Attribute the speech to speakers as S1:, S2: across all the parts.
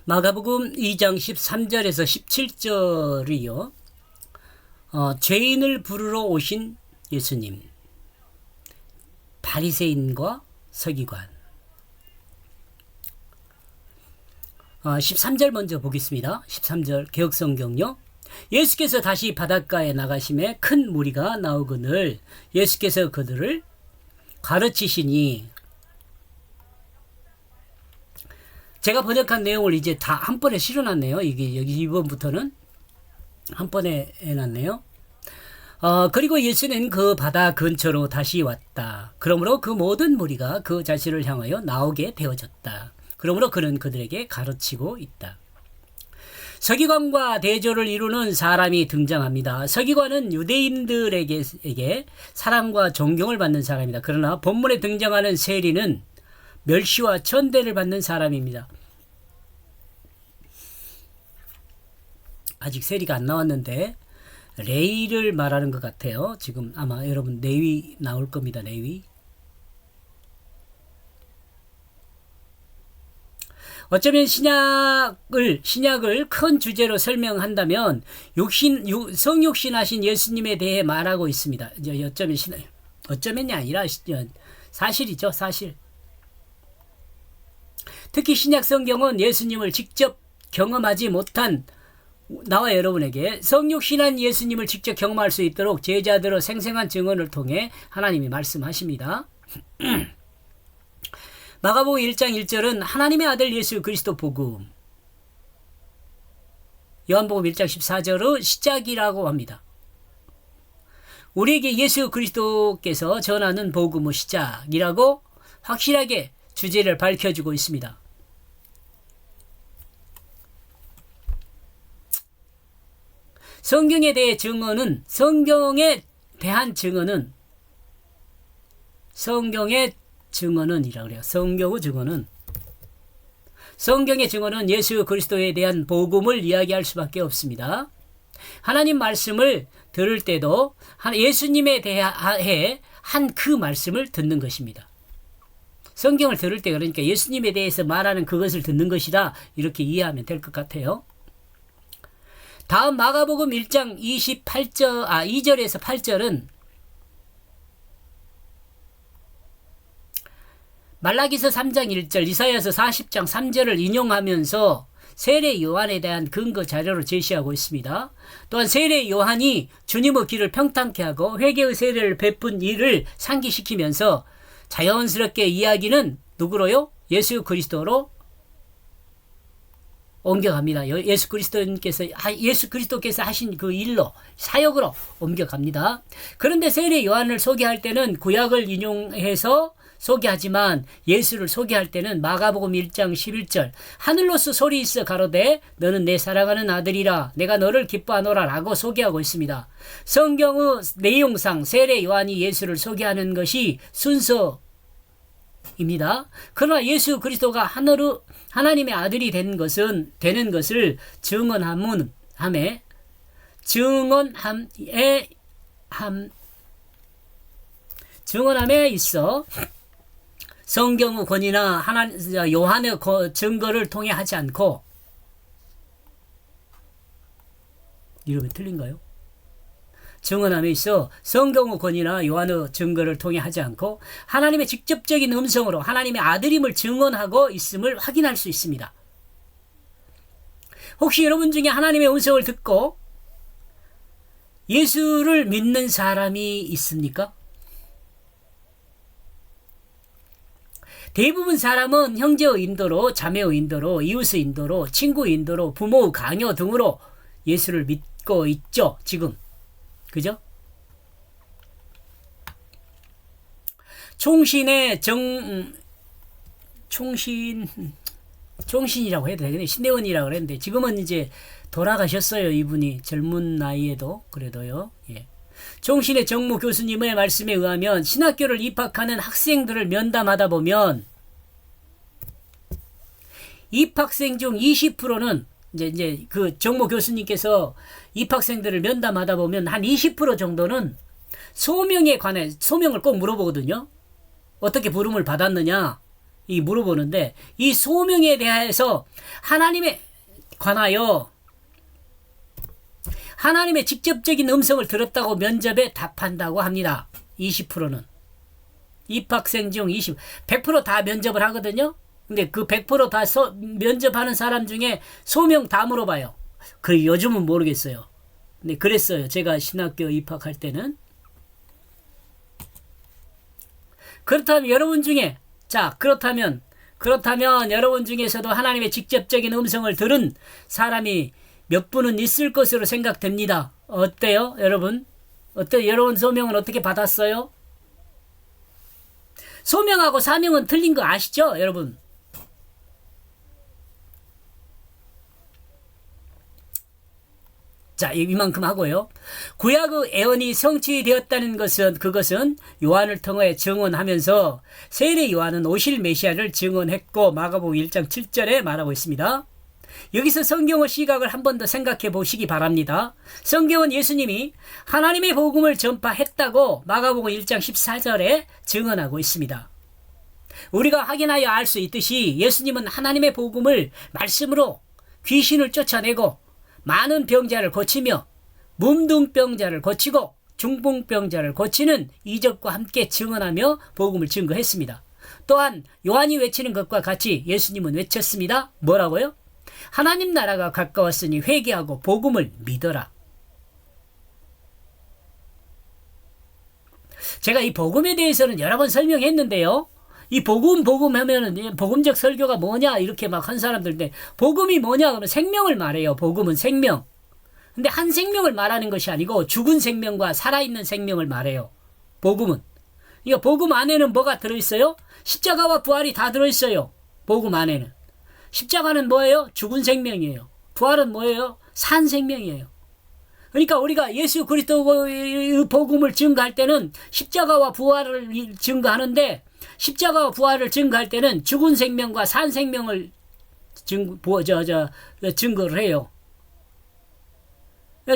S1: 마가복음 2장 13절에서 17절이요. 죄인을 부르러 오신 예수님, 바리새인과 서기관. 13절 먼저 보겠습니다. 13절 개역성경요. 예수께서 다시 바닷가에 나가심에 큰 무리가 나오거늘 예수께서 그들을 가르치시니. 제가 번역한 내용을 이제 다 한 번에 실어놨네요. 이게 여기 이번부터는 한 번에 해놨네요. 그리고 예수는 그 바다 근처로 다시 왔다. 그러므로 그 모든 무리가 그 자신을 향하여 나오게 되어졌다. 그러므로 그는 그들에게 가르치고 있다. 서기관과 대조를 이루는 사람이 등장합니다. 서기관은 유대인들에게 사랑과 존경을 받는 사람입니다. 그러나 본문에 등장하는 세리는 멸시와 천대를 받는 사람입니다. 아직 세리가 안 나왔는데 레위를 말하는 것 같아요. 지금 아마 여러분 레위 나올 겁니다. 레위. 어쩌면 신약을 큰 주제로 설명한다면 성육신하신 예수님에 대해 말하고 있습니다. 어쩌면이 아니라 사실이죠. 사실. 특히 신약 성경은 예수님을 직접 경험하지 못한 나와 여러분에게 성육신한 예수님을 직접 경험할 수 있도록 제자들의 생생한 증언을 통해 하나님이 말씀하십니다. 마가복음 1장 1절은 하나님의 아들 예수 그리스도 복음, 요한복음 1장 14절은 시작이라고 합니다. 우리에게 예수 그리스도께서 전하는 복음의 시작이라고 확실하게 주제를 밝혀주고 있습니다. 성경에 대한 증언은 성경의 증언은이라고 그래요. 성경의 증언은 예수 그리스도에 대한 복음을 이야기할 수밖에 없습니다. 하나님 말씀을 들을 때도 예수님에 대해 한 그 말씀을 듣는 것입니다. 성경을 들을 때 그러니까 예수님에 대해서 말하는 그것을 듣는 것이다. 이렇게 이해하면 될 것 같아요. 다음 마가복음 1장 2절에서 8절은 말라기서 3장 1절, 이사야서 40장 3절을 인용하면서 세례 요한에 대한 근거 자료를 제시하고 있습니다. 또한 세례 요한이 주님의 길을 평탄케 하고 회개의 세례를 베푼 일을 상기시키면서 자연스럽게 이야기는 누구로요? 예수 그리스도로 옮겨갑니다. 예수 그리스도께서 하신 그 일로, 사역으로 옮겨갑니다. 그런데 세례 요한을 소개할 때는 구약을 인용해서 소개하지만 예수를 소개할 때는 마가복음 1장 11절 하늘로서 소리 있어 가로되 너는 내 사랑하는 아들이라 내가 너를 기뻐하노라 라고 소개하고 있습니다. 성경의 내용상 세례 요한이 예수를 소개하는 것이 순서입니다. 그러나 예수 그리스도가 하나님의 아들이 되는 것을 증언함에 있어 성경의 권위나 요한의 증거를 통해 하지 않고, 이러면 틀린가요? 증언함에 있어 성경의 권위나 요한의 증거를 통해 하지 않고 하나님의 직접적인 음성으로 하나님의 아들임을 증언하고 있음을 확인할 수 있습니다. 혹시 여러분 중에 하나님의 음성을 듣고 예수를 믿는 사람이 있습니까? 대부분 사람은 형제의 인도로, 자매의 인도로, 이웃의 인도로, 친구의 인도로, 부모의 강요 등으로 예수를 믿고 있죠, 지금. 그죠? 총신이라고 해도 되겠네. 신대원이라고 그랬는데, 지금은 이제 돌아가셨어요, 이분이. 젊은 나이에도, 그래도요. 예. 총신의 정무 교수님의 말씀에 의하면 신학교를 입학하는 학생들을 면담하다 보면 입학생 중 20%는 이제 그 정무 교수님께서 입학생들을 면담하다 보면 한 20% 정도는 소명에 관해 소명을 꼭 물어보거든요. 어떻게 부름을 받았느냐, 이 물어보는데 이 소명에 대해서 하나님에 관하여 하나님의 직접적인 음성을 들었다고 면접에 답한다고 합니다. 20%는. 입학생 중 100% 면접을 하거든요. 근데 그 100% 면접하는 사람 중에 소명 다 물어봐요. 그 요즘은 모르겠어요. 근데 그랬어요. 제가 신학교 입학할 때는. 그렇다면 여러분 중에 그렇다면 여러분 중에서도 하나님의 직접적인 음성을 들은 사람이 몇 분은 있을 것으로 생각됩니다. 어때요, 여러분? 여러분 소명은 어떻게 받았어요? 소명하고 사명은 틀린 거 아시죠, 여러분? 자, 이만큼 하고요. 구약의 예언이 성취되었다는 그것은 요한을 통해 증언하면서 세례 요한은 오실 메시아를 증언했고 마가복음 1장 7절에 말하고 있습니다. 여기서 성경의 시각을 한 번 더 생각해 보시기 바랍니다. 성경은 예수님이 하나님의 복음을 전파했다고 마가복음 1장 14절에 증언하고 있습니다. 우리가 확인하여 알 수 있듯이 예수님은 하나님의 복음을 말씀으로 귀신을 쫓아내고 많은 병자를 고치며 문둥병자를 고치고 중풍병자를 고치는 이적과 함께 증언하며 복음을 증거했습니다. 또한 요한이 외치는 것과 같이 예수님은 외쳤습니다. 뭐라고요? 하나님 나라가 가까웠으니 회개하고 복음을 믿어라. 제가 이 복음에 대해서는 여러 번 설명했는데요. 이 복음 하면은 복음적 설교가 뭐냐 이렇게 막 한 사람들인데 복음이 뭐냐 그러면 생명을 말해요. 복음은 생명. 근데 한 생명을 말하는 것이 아니고 죽은 생명과 살아있는 생명을 말해요. 복음은. 그러니까 복음 안에는 뭐가 들어있어요? 십자가와 부활이 다 들어있어요. 복음 안에는. 십자가는 뭐예요? 죽은 생명이에요. 부활은 뭐예요? 산 생명이에요. 그러니까 우리가 예수 그리스도의 복음을 증거할 때는 십자가와 부활을 증거하는데 십자가와 부활을 증거할 때는 죽은 생명과 산 생명을 증거를 해요.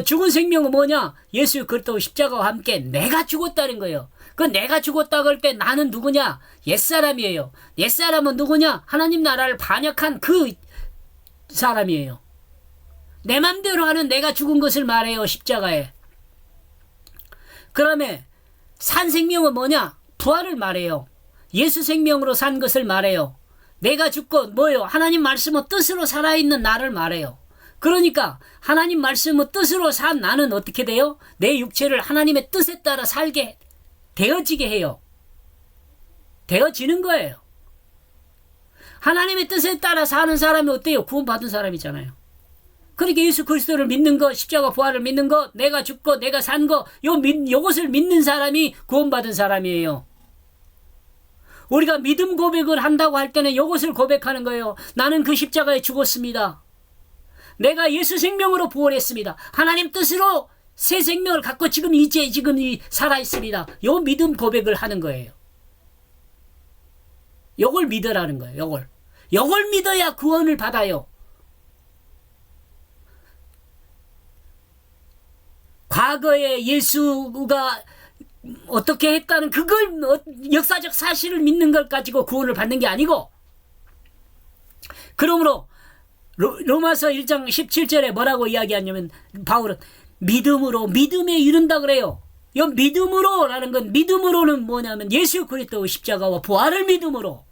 S1: 죽은 생명은 뭐냐? 예수 그리스도 십자가와 함께 내가 죽었다는 거예요. 그 내가 죽었다 그럴 때 나는 누구냐? 옛사람이에요. 옛사람은 누구냐? 하나님 나라를 반역한 그 사람이에요. 내 맘대로 하는 내가 죽은 것을 말해요. 십자가에. 그다음에 산 생명은 뭐냐? 부활을 말해요. 예수 생명으로 산 것을 말해요. 내가 죽고 뭐요? 하나님 말씀의 뜻으로 살아있는 나를 말해요. 그러니까 하나님 말씀의 뜻으로 산 나는 어떻게 돼요? 내 육체를 하나님의 뜻에 따라 살게 되어지게 해요. 되어지는 거예요. 하나님의 뜻에 따라 사는 사람이 어때요? 구원받은 사람이잖아요. 그러니까 예수 그리스도를 믿는 거, 십자가 부활을 믿는 거, 내가 죽고 내가 산 거, 요것을 믿는 사람이 구원받은 사람이에요. 우리가 믿음 고백을 한다고 할 때는 이것을 고백하는 거예요. 나는 그 십자가에 죽었습니다. 내가 예수 생명으로 부활했습니다. 하나님 뜻으로 새 생명을 갖고 지금 살아있습니다. 요 믿음 고백을 하는 거예요. 요걸 믿으라는 거예요. 요걸 믿어야 구원을 받아요. 과거에 예수가 어떻게 했다는 그걸 역사적 사실을 믿는 걸 가지고 구원을 받는 게 아니고, 그러므로 로마서 1장 17절에 뭐라고 이야기하냐면 바울은 믿음에 이른다 그래요. 이 믿음으로라는 건, 믿음으로는 뭐냐면 예수 그리스도의 십자가와 부활을 믿음으로,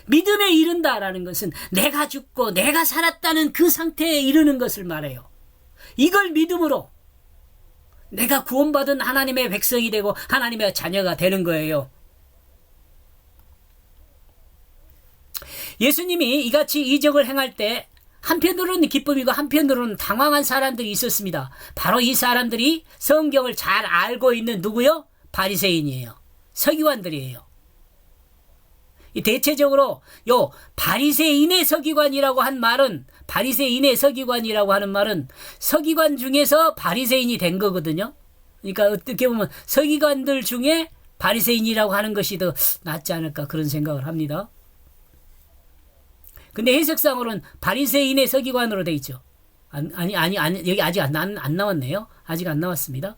S1: 믿음에 이른다라는 것은 내가 죽고 내가 살았다는 그 상태에 이르는 것을 말해요. 이걸 믿음으로 내가 구원받은 하나님의 백성이 되고 하나님의 자녀가 되는 거예요. 예수님이 이같이 이적을 행할 때 한편으로는 기쁨이고 한편으로는 당황한 사람들이 있었습니다. 바로 이 사람들이 성경을 잘 알고 있는 누구요? 바리새인이에요. 서기관들이에요. 대체적으로 요 바리새인의 서기관이라고 하는 말은 서기관 중에서 바리새인이 된 거거든요. 그러니까 어떻게 보면 서기관들 중에 바리새인이라고 하는 것이 더 낫지 않을까 그런 생각을 합니다. 근데 해석상으로는 바리새인의 서기관으로 돼 있죠. 아니 여기 아직 안 나왔네요. 아직 안 나왔습니다.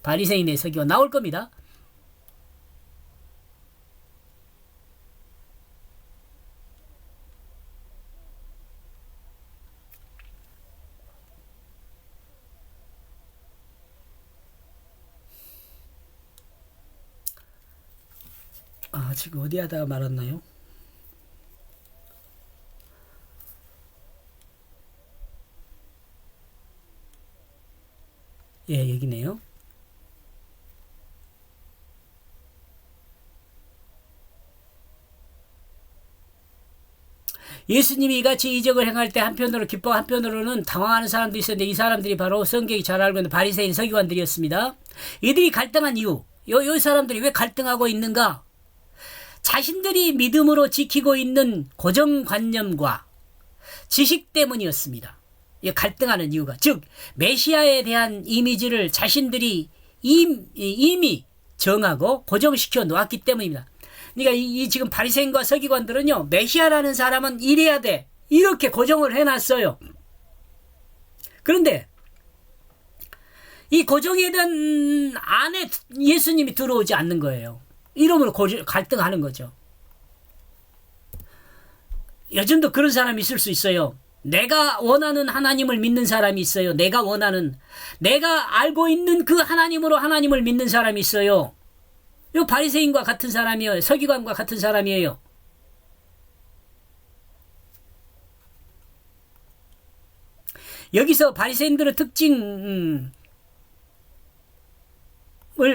S1: 바리새인의 서기관 나올 겁니다. 지금 어디 하다가 말았나요? 예, 여기네요. 예수님이 이같이 이적을 행할 때 한편으로 기뻐 한편으로는 당황하는 사람도 있었는데 이 사람들이 바로 성경이 잘 알고 있는 바리새인 서기관들이었습니다. 이들이 갈등한 이유, 요 사람들이 왜 갈등하고 있는가? 자신들이 믿음으로 지키고 있는 고정관념과 지식 때문이었습니다. 갈등하는 이유가, 즉 메시아에 대한 이미지를 자신들이 이미 정하고 고정시켜 놓았기 때문입니다. 그러니까 이 지금 바리새인과 서기관들은요, 메시아라는 사람은 이래야 돼, 이렇게 고정을 해놨어요. 그런데 이 고정에 대한 안에 예수님이 들어오지 않는 거예요. 이러므로 갈등하는 거죠. 요즘도 그런 사람이 있을 수 있어요. 내가 원하는 하나님을 믿는 사람이 있어요. 내가 알고 있는 그 하나님으로 하나님을 믿는 사람이 있어요. 이 바리새인과 같은 사람이에요. 서기관과 같은 사람이에요. 여기서 바리새인들의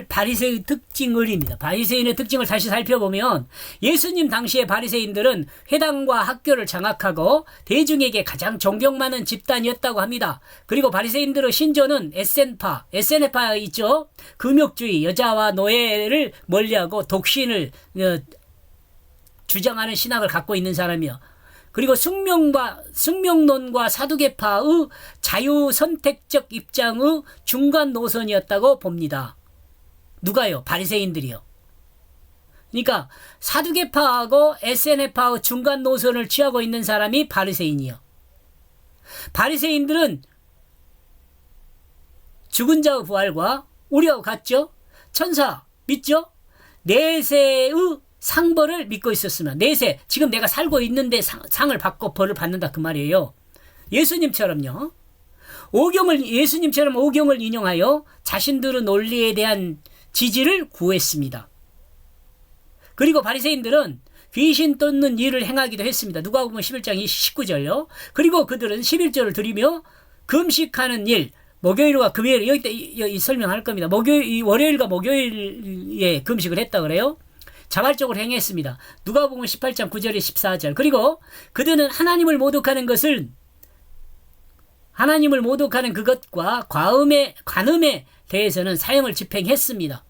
S1: 바리새의 특징을입니다. 바리새인의 특징을 다시 살펴보면 예수님 당시의 바리새인들은 회당과 학교를 장악하고 대중에게 가장 존경받는 집단이었다고 합니다. 그리고 바리새인들의 신조는 에세네파 있죠. 금욕주의, 여자와 노예를 멀리하고 독신을 주장하는 신학을 갖고 있는 사람이요. 그리고 숙명론과 사두개파의 자유선택적 입장의 중간 노선이었다고 봅니다. 누가요? 바리새인들이요. 그러니까 사두개파하고 에세네파의 중간 노선을 취하고 있는 사람이 바리새인이요. 바리새인들은 죽은 자의 부활과 우리하고 같죠? 천사 믿죠? 내세의 상벌을 믿고 있었으면, 내세, 지금 내가 살고 있는데 상을 받고 벌을 받는다 그 말이에요. 예수님처럼요. 예수님처럼 오경을 인용하여 자신들의 논리에 대한 지지를 구했습니다. 그리고 바리새인들은 귀신 쫓는 일을 행하기도 했습니다. 누가복음 11장 19절요. 그리고 그들은 11조를 드리며 금식하는 일, 목요일과 금요일, 여기 설명할 겁니다. 월요일과 목요일에 금식을 했다 그래요. 자발적으로 행했습니다. 누가복음 18장 9절에 14절. 그리고 그들은 하나님을 모독하는 그것과 관음에 대해서는 사형을 집행했습니다.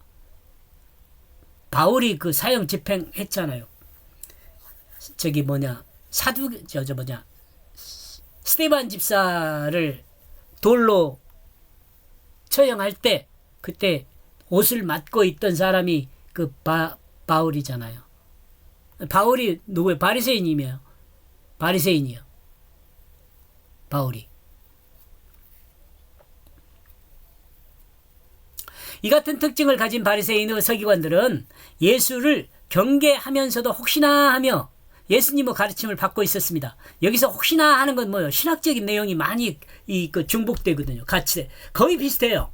S1: 바울이 그 사형 집행했잖아요. 스데반 집사를 돌로 처형할 때 그때 옷을 맞고 있던 사람이 그 바울이잖아요. 바울이 누구예요? 바리새인이요. 바울이. 이 같은 특징을 가진 바리새인의 서기관들은 예수를 경계하면서도 혹시나 하며 예수님의 가르침을 받고 있었습니다. 여기서 혹시나 하는 건 뭐예요? 신학적인 내용이 많이 중복되거든요. 같이 거의 비슷해요.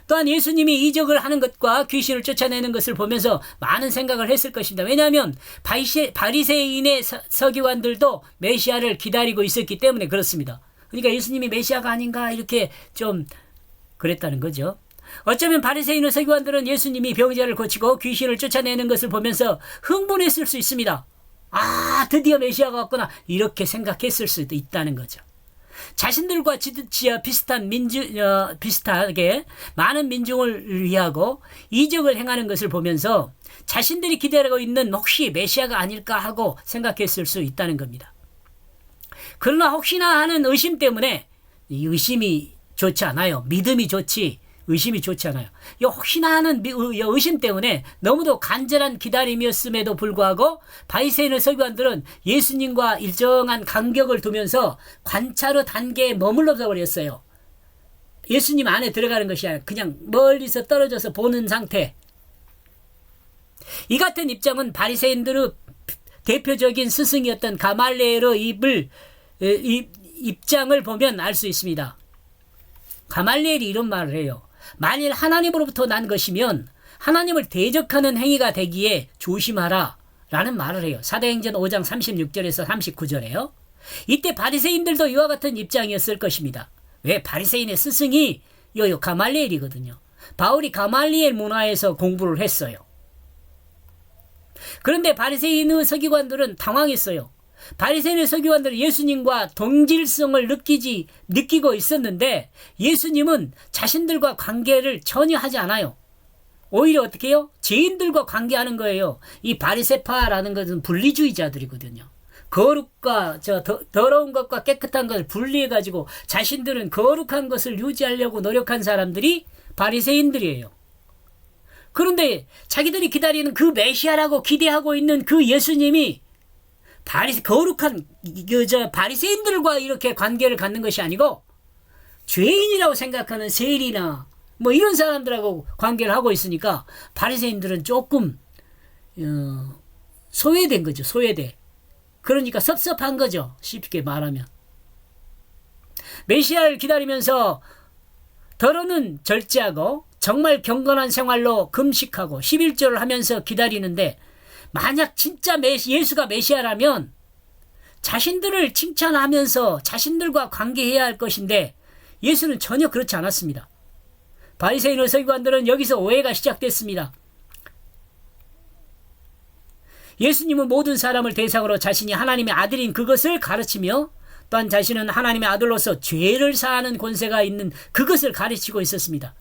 S1: 또한 예수님이 이적을 하는 것과 귀신을 쫓아내는 것을 보면서 많은 생각을 했을 것입니다. 왜냐하면 바리새인의 서기관들도 메시아를 기다리고 있었기 때문에 그렇습니다. 그러니까 예수님이 메시아가 아닌가 이렇게 좀 그랬다는 거죠. 어쩌면 바리새인의 서기관들은 예수님이 병자를 고치고 귀신을 쫓아내는 것을 보면서 흥분했을 수 있습니다. 드디어 메시아가 왔구나 이렇게 생각했을 수도 있다는 거죠. 자신들과 비슷하게 많은 민중을 위하고 이적을 행하는 것을 보면서 자신들이 기다리고 있는 혹시 메시아가 아닐까 하고 생각했을 수 있다는 겁니다. 그러나 혹시나 하는 의심 때문에 이 의심이 좋지 않아요. 믿음이 좋지 의심이 좋지 않아요. 이 혹시나 하는 의심 때문에 너무도 간절한 기다림이었음에도 불구하고 바리새인의 서기관들은 예수님과 일정한 간격을 두면서 관찰의 단계에 머물러 버렸어요. 예수님 안에 들어가는 것이 아니라 그냥 멀리서 떨어져서 보는 상태. 이 같은 입장은 바리새인들의 대표적인 스승이었던 가말리엘의 입장을 보면 알 수 있습니다. 가말리엘이 이런 말을 해요. 만일 하나님으로부터 난 것이면 하나님을 대적하는 행위가 되기에 조심하라 라는 말을 해요. 사도행전 5장 36절에서 39절에요. 이때 바리새인들도 이와 같은 입장이었을 것입니다. 왜? 바리새인의 스승이 요 가말리엘이거든요. 바울이 가말리엘 문화에서 공부를 했어요. 그런데 바리새인의 서기관들은 당황했어요. 바리새인의 서기관들은 예수님과 동질성을 느끼고 있었는데 예수님은 자신들과 관계를 전혀 하지 않아요. 오히려 어떻게 해요? 죄인들과 관계하는 거예요. 이 바리새파라는 것은 분리주의자들이거든요. 거룩과 더러운 것과 깨끗한 것을 분리해가지고 자신들은 거룩한 것을 유지하려고 노력한 사람들이 바리새인들이에요. 그런데 자기들이 기다리는 그 메시아라고 기대하고 있는 그 예수님이 거룩한 바리새인들과 이렇게 관계를 갖는 것이 아니고 죄인이라고 생각하는 세리나 뭐 이런 사람들하고 관계를 하고 있으니까 바리새인들은 조금 소외된 거죠. 소외돼. 그러니까 섭섭한 거죠. 쉽게 말하면. 메시아를 기다리면서 더러는 절제하고 정말 경건한 생활로 금식하고 11조를 하면서 기다리는데 만약 진짜 예수가 메시아라면 자신들을 칭찬하면서 자신들과 관계해야 할 것인데 예수는 전혀 그렇지 않았습니다. 바리새인의 서기관들은 여기서 오해가 시작됐습니다. 예수님은 모든 사람을 대상으로 자신이 하나님의 아들인 그것을 가르치며 또한 자신은 하나님의 아들로서 죄를 사하는 권세가 있는 그것을 가르치고 있었습니다.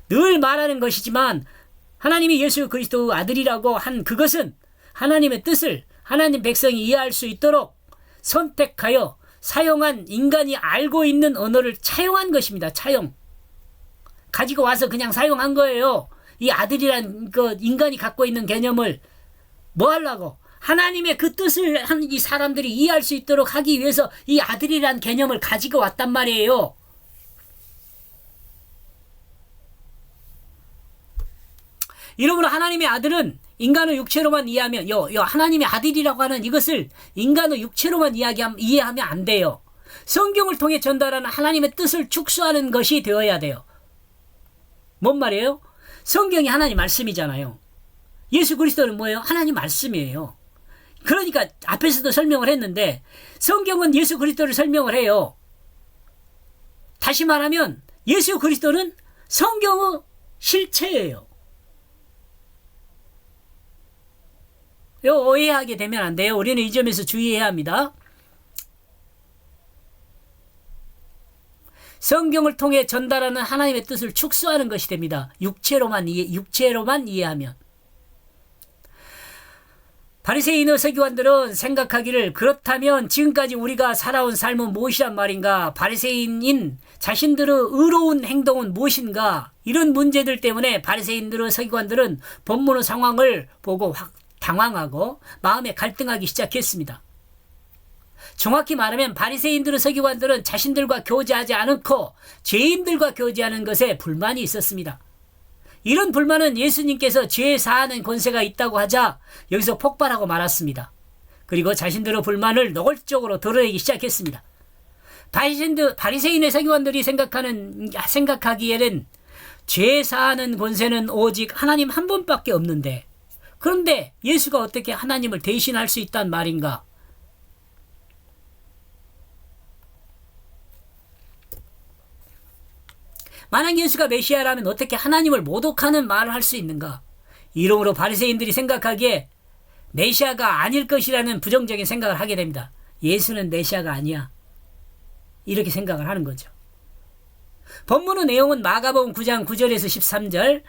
S1: 늘 말하는 것이지만 하나님이 예수 그리스도의 아들이라고 한 그것은 하나님의 뜻을 하나님 백성이 이해할 수 있도록 선택하여 사용한 인간이 알고 있는 언어를 차용한 것입니다. 차용. 가지고 와서 그냥 사용한 거예요. 이 아들이란 그 인간이 갖고 있는 개념을 뭐 하려고? 하나님의 그 뜻을 이 사람들이 이해할 수 있도록 하기 위해서 이 아들이란 개념을 가지고 왔단 말이에요. 이러므로 하나님의 아들은 인간의 육체로만 이해하면 하나님의 아들이라고 하는 이것을 인간의 육체로만 이해하면 안 돼요. 성경을 통해 전달하는 하나님의 뜻을 축소하는 것이 되어야 돼요. 뭔 말이에요? 성경이 하나님 말씀이잖아요. 예수 그리스도는 뭐예요? 하나님 말씀이에요. 그러니까 앞에서도 설명을 했는데 성경은 예수 그리스도를 설명을 해요. 다시 말하면 예수 그리스도는 성경의 실체예요. 오해하게 되면 안 돼요. 우리는 이 점에서 주의해야 합니다. 성경을 통해 전달하는 하나님의 뜻을 축소하는 것이 됩니다. 육체로만 이해하면. 바리새인의 서기관들은 생각하기를 그렇다면 지금까지 우리가 살아온 삶은 무엇이란 말인가? 바리새인인 자신들의 의로운 행동은 무엇인가? 이런 문제들 때문에 바리새인들의 서기관들은 본문의 상황을 보고 확 당황하고 마음에 갈등하기 시작했습니다. 정확히 말하면 바리새인들의 서기관들은 자신들과 교제하지 않고 죄인들과 교제하는 것에 불만이 있었습니다. 이런 불만은 예수님께서 죄 사하는 권세가 있다고 하자 여기서 폭발하고 말았습니다. 그리고 자신들의 불만을 노골적으로 드러내기 시작했습니다. 바리새인의 서기관들이 생각하기에는 죄 사하는 권세는 오직 하나님 한 분밖에 없는데 그런데 예수가 어떻게 하나님을 대신할 수 있단 말인가? 만약 예수가 메시아라면 어떻게 하나님을 모독하는 말을 할 수 있는가? 이러므로 바리새인들이 생각하기에 메시아가 아닐 것이라는 부정적인 생각을 하게 됩니다. 예수는 메시아가 아니야. 이렇게 생각을 하는 거죠. 본문의 내용은 마가복음 9장 9절에서 13절,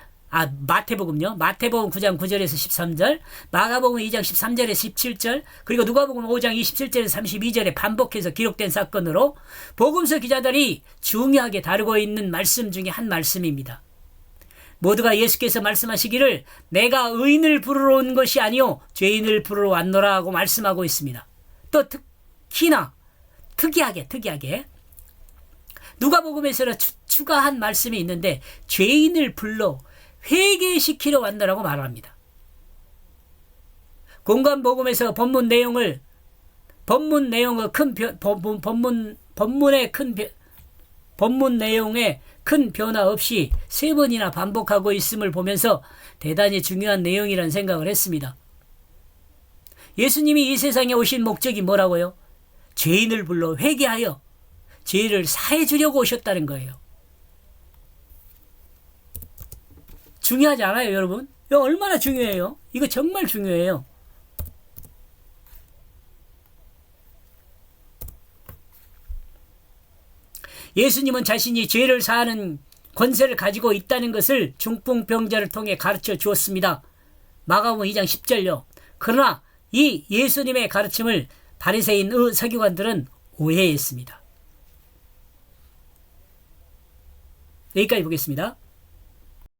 S1: 마태복음요. 마태복음 9장 9절에서 13절, 마가복음 2장 13절에서 17절, 그리고 누가복음 5장 27절에서 32절에 반복해서 기록된 사건으로 복음서 기자들이 중요하게 다루고 있는 말씀 중에 한 말씀입니다. 모두가 예수께서 말씀하시기를 내가 의인을 부르러 온 것이 아니요 죄인을 부르러 왔노라 하고 말씀하고 있습니다. 또 특히나 특이하게 누가복음에서는 추가한 말씀이 있는데 죄인을 불러 회개시키러 왔노라고 말합니다. 공관복음에서 본문 내용의 큰 변화 없이 3번이나 반복하고 있음을 보면서 대단히 중요한 내용이라는 생각을 했습니다. 예수님이 이 세상에 오신 목적이 뭐라고요? 죄인을 불러 회개하여 죄를 사해 주려고 오셨다는 거예요. 중요하지 않아요, 여러분? 이거 얼마나 중요해요? 이거 정말 중요해요. 예수님은 자신이 죄를 사하는 권세를 가지고 있다는 것을 중풍병자를 통해 가르쳐 주었습니다. 마가복음 2장 10절요. 그러나 이 예수님의 가르침을 바리새인 서기관들은 오해했습니다. 여기까지 보겠습니다.